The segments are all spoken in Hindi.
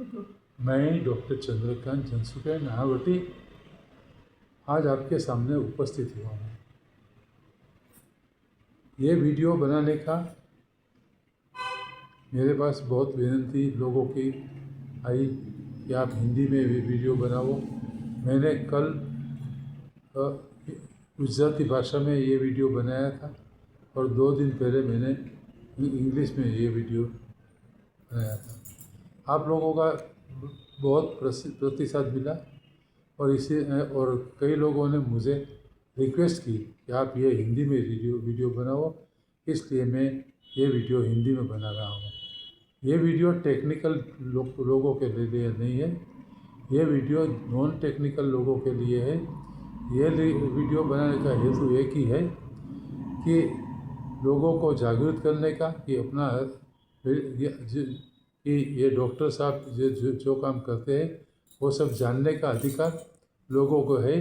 मैं डॉक्टर चंद्रकांत जनसुखे नाहवटी आज आपके सामने उपस्थित हुआ हूँ। ये वीडियो बनाने का मेरे पास बहुत विनती लोगों की आई कि आप हिंदी में भी वीडियो बनाओ। मैंने कल गुजराती भाषा में ये वीडियो बनाया था और 2 दिन पहले मैंने इंग्लिश में ये वीडियो बनाया था। आप लोगों का बहुत प्रतिसाद मिला और कई लोगों ने मुझे रिक्वेस्ट की कि आप ये हिंदी में वीडियो बनाओ, इसलिए मैं ये वीडियो हिंदी में बना रहा हूँ। ये वीडियो टेक्निकल लोगों के लिए नहीं है, ये वीडियो नॉन टेक्निकल लोगों के लिए है। ये वीडियो बनाने का हेतु एक ही है कि लोगों को जागरूक करने का कि अपना कि ये डॉक्टर साहब जो काम करते हैं वो सब जानने का अधिकार लोगों को है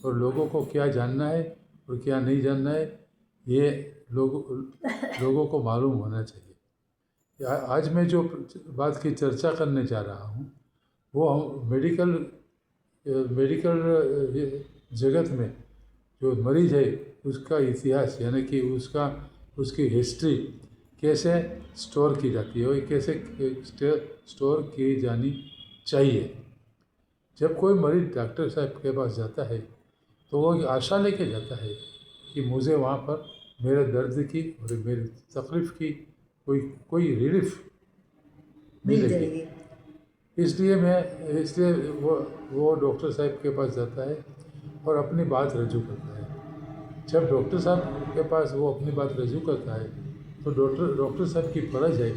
और लोगों को क्या जानना है और क्या नहीं जानना है ये लोगों को मालूम होना चाहिए। आज मैं जो बात की चर्चा करने जा रहा हूँ वो हम मेडिकल जगत में जो मरीज है उसका इतिहास यानी कि उसकी हिस्ट्री कैसे स्टोर की जाती है और कैसे स्टोर की जानी चाहिए। जब कोई मरीज डॉक्टर साहब के पास जाता है तो वो आशा लेके जाता है कि मुझे वहाँ पर मेरे दर्द की और मेरी तकलीफ़ की कोई रिलीफ मिलेगी। इसलिए वो डॉक्टर साहब के पास जाता है और अपनी बात रजू करता है। जब डॉक्टर साहब के पास वो अपनी बात रजू करता है तो डॉक्टर साहब की फर्ज है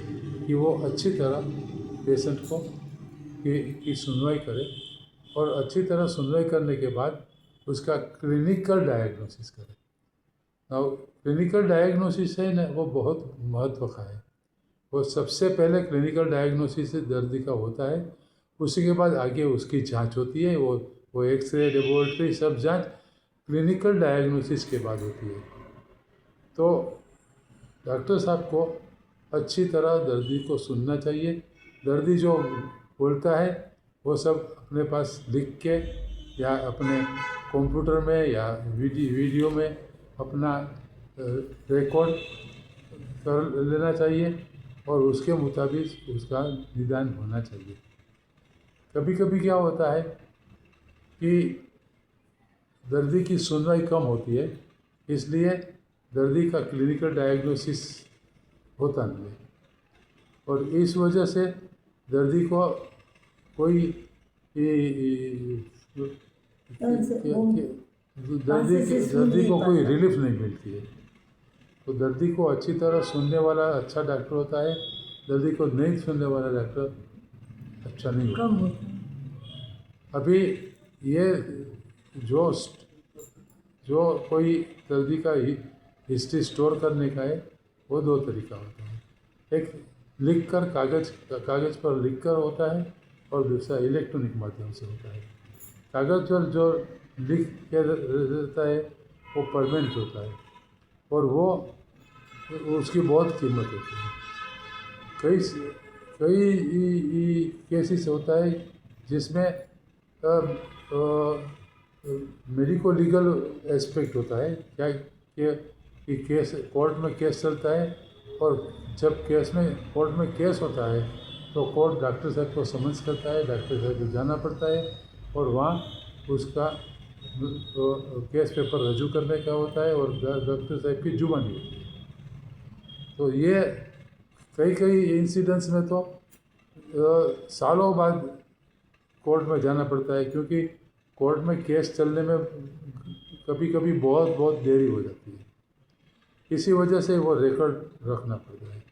कि वो अच्छी तरह पेशेंट को की सुनवाई करे और अच्छी तरह सुनवाई करने के बाद उसका क्लिनिकल डायग्नोसिस करे। और क्लिनिकल डायग्नोसिस है ना वो बहुत महत्व का है। वो सबसे पहले क्लिनिकल डायग्नोसिस दर्द का होता है, उसी के बाद आगे उसकी जांच होती है। वो एक्सरे लेबोरेटरी सब जांच क्लिनिकल डायग्नोसिस के बाद होती है। तो डॉक्टर साहब को अच्छी तरह दर्दी को सुनना चाहिए। दर्दी जो बोलता है वो सब अपने पास लिख के या अपने कंप्यूटर में या वीडियो में अपना रिकॉर्ड कर लेना चाहिए और उसके मुताबिक उसका निदान होना चाहिए। कभी कभी क्या होता है कि दर्दी की सुनवाई कम होती है, इसलिए दर्दी का क्लिनिकल डायग्नोसिस होता नहीं है और इस वजह से दर्दी को कोई दर्दी को कोई रिलीफ नहीं मिलती है। तो दर्दी को अच्छी तरह सुनने वाला अच्छा डॉक्टर होता है, दर्दी को नहीं सुनने वाला डॉक्टर अच्छा नहीं होता। अभी ये जो कोई दर्दी का हिस्ट्री स्टोर करने का है वो 2 तरीका होता है। एक लिख कर कागज़ पर लिख कर होता है और दूसरा इलेक्ट्रॉनिक माध्यम से होता है। कागज़ पर जो लिख के रहता है वो परमानेंट होता है और वो उसकी बहुत कीमत होती है। कई केसेस होता है जिसमें मेडिको लीगल एस्पेक्ट होता है क्या कि केस कोर्ट में केस चलता है और जब कोर्ट में केस होता है तो कोर्ट डॉक्टर साहब को समन्स करता है, डॉक्टर साहब को जाना पड़ता है और वहाँ उसका केस पेपर रजू करने का होता है और डॉक्टर साहब की जुबानी होती है। तो ये कई इंसिडेंट्स में तो सालों बाद कोर्ट में जाना पड़ता है क्योंकि कोर्ट में केस चलने में कभी बहुत देरी हो जाती है। इसी वजह से वो रिकॉर्ड रखना पड़ता है।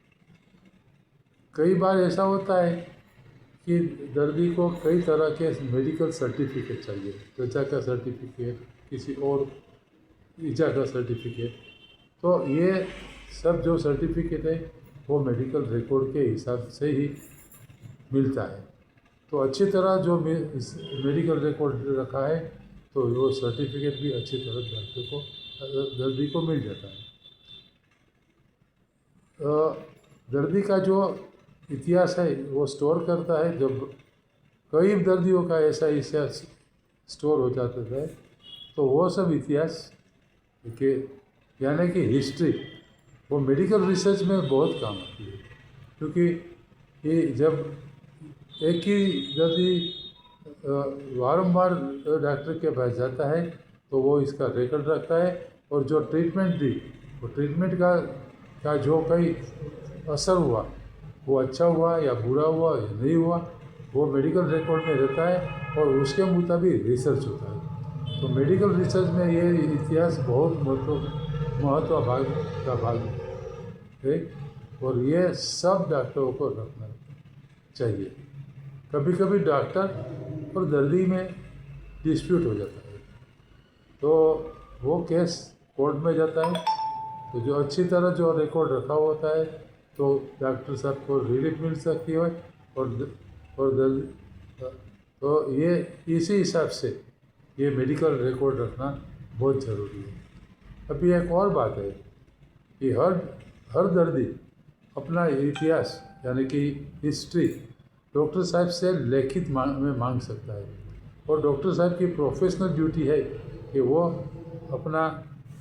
कई बार ऐसा होता है कि दर्दी को कई तरह के मेडिकल सर्टिफिकेट चाहिए, त्वचा का सर्टिफिकेट, किसी और ईजा का सर्टिफिकेट। तो ये सब जो सर्टिफिकेट है वो मेडिकल रिकॉर्ड के हिसाब से ही मिलता है। तो अच्छी तरह जो मेडिकल रिकॉर्ड रखा है तो वो सर्टिफिकेट भी अच्छी तरह दर्दी को मिल जाता है। दर्दी का जो इतिहास है वो स्टोर करता है। जब कई दर्दियों का ऐसा इतिहास स्टोर हो जाता था, तो वो सब इतिहास के यानी कि हिस्ट्री वो मेडिकल रिसर्च में बहुत काम आती है। क्योंकि ये जब एक ही दर्दी वारंबार डॉक्टर के पास जाता है तो वो इसका रिकॉर्ड रखता है, और जो ट्रीटमेंट दी वो ट्रीटमेंट का जो कई असर हुआ वो अच्छा हुआ या बुरा हुआ या नहीं हुआ, वो मेडिकल रिकॉर्ड में रहता है और उसके मुताबिक रिसर्च होता है। तो मेडिकल रिसर्च में ये इतिहास बहुत महत्व भाग है, और ये सब डॉक्टरों को रखना चाहिए। कभी कभी डॉक्टर और दर्दी में डिस्प्यूट हो जाता है, तो वो केस कोर्ट में जाता है, तो जो अच्छी तरह जो रिकॉर्ड रखा होता है तो डॉक्टर साहब को रिलीफ मिल सकती है, और दर्द तो ये इसी हिसाब से ये मेडिकल रिकॉर्ड रखना बहुत ज़रूरी है। अभी एक और बात है कि हर दर्दी अपना इतिहास यानी कि हिस्ट्री डॉक्टर साहब से लिखित में मांग सकता है, और डॉक्टर साहब की प्रोफेशनल ड्यूटी है कि वो अपना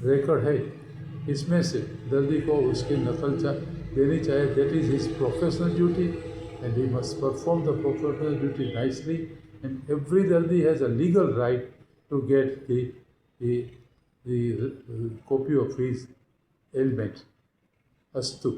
रिकॉर्ड है इसमें से दर्दी को उसकी नकल देनी चाहिए। That is his professional duty and he must perform the professional duty nicely, and every दर्दी has a legal right to get the copy of his ailment. Astu.